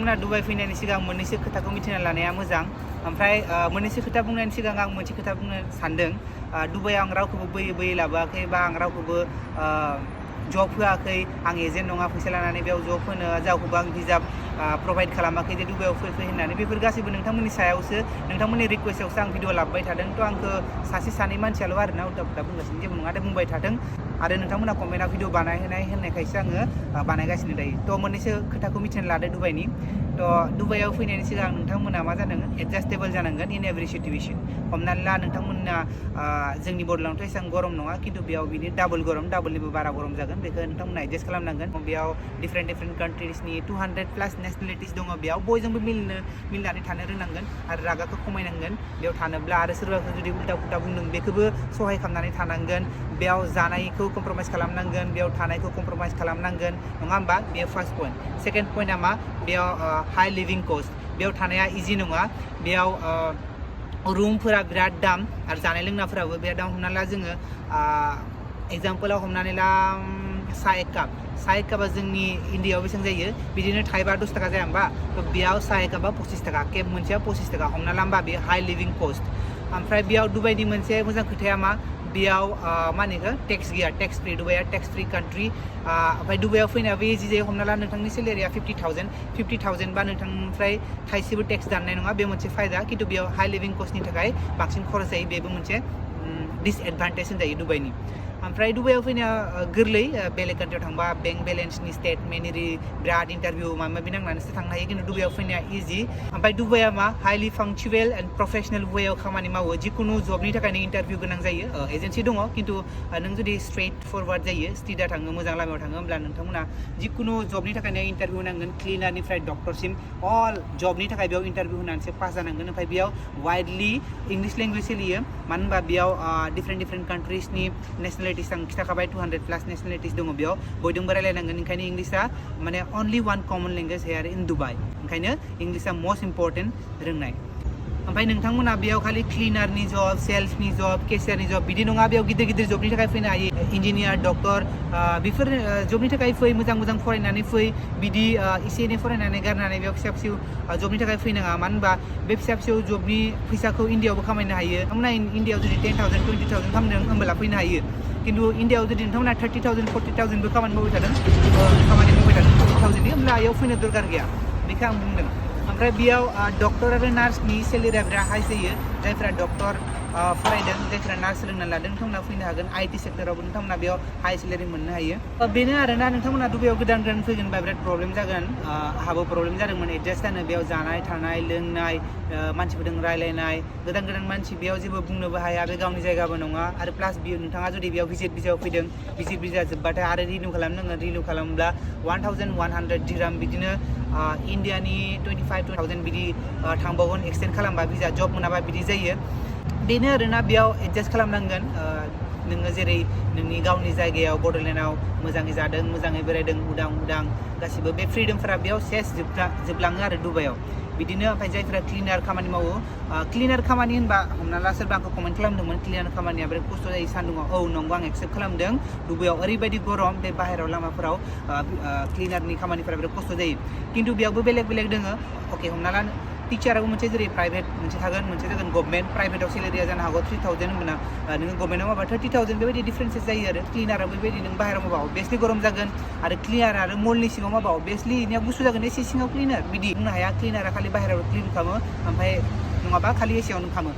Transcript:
नोंथांमोना दुबाइ फैनायनि सिगां मोननैसो खोथाखौ मिथिना लानाया मोजां ओमफ्राय मोननैसो खोथा बुंनायनि सिगां आं मोनसे खोथा बुंनो सानदों दुबाइआव आं रावखौबो बोयै लाबोआखै बा आं रावखौबो जब होआखै आं एजेन्ट नङा फैसा लानानै बेयाव जब होनो रावखौबो आं भिजा प्रभाइड खालामाखै जे दुबाइआव फै होननानै बेफोर गासैबो नोंथांमोननि सायावसो नोंथांमोननि रिक्वेस्टआवसो आं भिडिअ लाबोबाय थादों थ' आंखौ सासे सानै मानसियाल' आरोना उल्टा पुल्टा बुंगासिनो जेबो नङा दे बुंबाय थाथों आरो नोंथांमोना कमेन्टआव भिडिअ होननायखायसो आङो बानायगासिनो दायो थ' मोननैसो खोथाखौ मिथिना लादो दुबाइनि थ' दुबाइआव फैनायनि सिगां नोंथांमोना मा जानांगोन एडजास्टेबल जानांगोन इन एभरि सिटुएसन हमनानै ला नोंथांमोना जोंनि बड'लेण्डआवथ' एसेबां गरम नङा खिन्थु बेयाव बिनि डाबलनिबो बारा गरम जागोन बेखौ नोंथांमोना एडजास्ट खालामनांगोन बेयाव डिफारेन्ट कान्ट्रिसनि 200+ नेसनेलिटिस दङ बेयाव बयजोंबो मिलनानै थानो रोंनांगोन आरो रागाखौ खमायनांगोन बेयाव थानोब्ला आरो सोरबाफोर जुदि उल्टा पुल्टा बुंदों बेखौबो सहाय खालामनानै थानांगोन बेयाव जानायखौ कमप्रमाइस खालामनांगोन बेयाव थानायखौ कमप्रमाइस खालामनांगोन नङा होमबा बेयो फार्स्ट पइन्ट सेकेन्ड पइन्टआ मा बेयाव हाई लिभिं कस्ट बेयाव थानाया इजि नङा बेयाव रुमफोरा बिराद दाम आरो जानाय लोंनायफोराबो बिराद दाम हमना ला जोङो एग्जाम्पलाव हमनानै ला साहा एक कापा जोंनि इन्डियाआव बेसेबां जायो बिदिनो थाइबा 10 थाखा जाया होमबा थ' बेयाव साहा एक कापा 25 थाखा केब मोनसेया 25 थाखा हमना ला होमबा बेयो हाई लिभिं कस्ट ओमफ्राय बेयाव दुबाइनि मोनसे मोजां खोथाया मा बेयाव मा होनो टेक्स गैया टेक्स फ्रि दुबाइआ टेक्स फ्रि कान्ट्रि ओमफ्राय दुबाइआव फैनायाबो इजि जायो हमना ला नोंथांनि सेलेरिया 50,000 बा नोंथांनिफ्राय थाइसेबो टेक्स दाननाय नङा बे मोनसे फायदा खिन्थु बेयाव हाई लिभिं कस्टनि थाखाय बांसिन खरस जायो बेबो मोनसे डिसएडभान्टेज होनजायो दुबाइनि ओमफ्राय दुबाइआव फैनाया गोरलै बेलेग कान्ट्रियाव थांबा बेंक बेलेन्सनि स्टेटमेन्ट एरि बिराद इन्टारभिउ माबा माबि नांनानैसो थांनो हायो खिन्थु दुबाइआव फैनाया इजि ओमफ्राय दुबाइआ मा हाइलि फांक्चुवेल एन्ड प्रफेसनेल वेआव खामानि मावो जिखुनु जबनि थाखायनो इन्टारभिउ गोनां जायो एजेन्सि दङ खिन्थु नों जुदि स्ट्रेट फरवार्ड जायो स्ट्रिटआ थाङो मोजां लामायाव थाङो होमब्ला नोंथांमोना जिखुनु जबनि थाखायनो इन्टारभिउ होनांगोन क्लिनारनिफ्राय डक्टरसिम अल जबनि थाखाय बेयाव इन्टारभिउ होनानैसो पास जानांगोन ओमफ्राय बेयाव वाइडलि इंलिश लेंगुवेज सोलियो मानो होनबा बेयाव डिफारेन्ट कान्ट्रिसनि नेसनेलिटिस आं खिथाखाबाय 200+ नेसनेलिटिस दङ बेयाव बयजोंबो रायलायनांगोन ओंखायनो इंलिशआ माने अनलि वान कमन लेंगुवेज हेयार इन दुबाइ ओंखायनो इंलिशआ मस्ट इम्परटेन्ट रोंनाय ओमफ्राय नोंथांमोना बेयाव खालि क्लिनारनि जब सेल्सनि जब केसियारनि जब बिदि नङा बेयाव गिदिर जबनि थाखाय फैनो हायो इन्जिनियार डक्टर बेफोर जबनि थाखाय फै मोजां फरायनानै फै बिदि एसे एनै फरायनानै गारनानै बेयाव फिसा फिसौ जबनि थाखाय फैनाङा मानो होनबा बे फिसा फिसौ जबनि फैसाखौ इन्डियाआवबो खामायनो हायो नोंथांमोना इन्डियाआव जुदि 10,000 20,000 खालामदों होमब्ला फैनो हायो खिन्थु इन्डियाआव जुदि नोंथांमोना 30,000 40,000बो खामानि मावबाय थादों 40,000 होमब्ला बेयाव फैनो दरकार गैया बेखौ आं बुंदों ओमफ्राय बेयाव डक्टर आरो नार्सनि सेलेरिया बिराद हाइ जायो जायफोरा डक्टर फरायदों जायफोरा नार्स सोलोंना लादों नोंथांमोना फैनो हागोन IT सेक्टरावबो नोंथांमोना बेयाव हाइ सेलेरि मोननो हायो बेनो आरोना नोंथांमोना दुबाइआव गोदान फैगोन बा बिराद प्रब्लेम जागोन आंहाबो प्रब्लेम जादोंमोन एडजास्ट जानो बेयाव जानाय थानाय लोंनाय मानसिफोरजों रायलायनाय गोदान मानसि बेयाव जेबो बुंनोबो हाया बे गावनि जायगाबो नङा आरो प्लास बियो नोंथाङा जुदि बेयाव भिजिट भिजायाव फैदों भिजिट भिजा जोब्बाथाय आरो रिनिउ खालामनांगोन रिनिउ खालामोब्ला 1,100 दिराम बिदिनो इन्डियानि 25,000 बिदि थांबावगोन एक्सटेन्ड खालामबा भिजा जब मोनाबा बिदि जायो बेनो आरोना बेयाव एडजास्ट खालामनांगोन नोङो जेरै नोंनि गावनि जायगायाव बड'लेण्डआव मोजाङै जादों मोजाङै बेरायदों उदां गासिबो बे फ्रिडमफोरा बेयाव सेस जोबलाङो आरो दुबाइआव बिदिनो ओमफ्राय जायफोरा क्लिनार खामानि मावो क्लिनार खामानि होनबा हमना ला सोरबा आंखौ कमेन्ट खालामदोंमोन क्लिनार खामानिया बिराद खस्थ' जायो सान्दुङाव औ नंगौ आं एक्सेप्ट खालामदों दुबाइआव ओरैबायदि गरम बे बाहेरायाव लामाफोराव क्लिनारनि खामानिफोरा बिराद खस्थ' जायो खिन्थु बेयावबो बेलेग दोङो अके हमना ला टिचाराबो मोनसे जेरै प्राइभेट मोनसे थागोन मोनसे जागोन गभर्नमेन्ट प्राइभेटआव सेलेरिया जानो हागौ 3,000 होनबा नोङो गभर्नमेन्टआव माबा 30,000 बेबायदि डिफारेन्सेस जायो आरो क्लिनाराबो बेबायदि नों बाहेरायाव माबा अभियासलि गरम जागोन आरो क्लिनार आरो मलनि सिङाव माबा अभियासलि इनिया गुसु जागोन एसे सिङाव क्लिनार बिदि बुंनो हाया क्लिनारा खालि बाहेरायाव क्लिन खालामो ओमफ्राय नङाबा खालि एसियावनो खालामो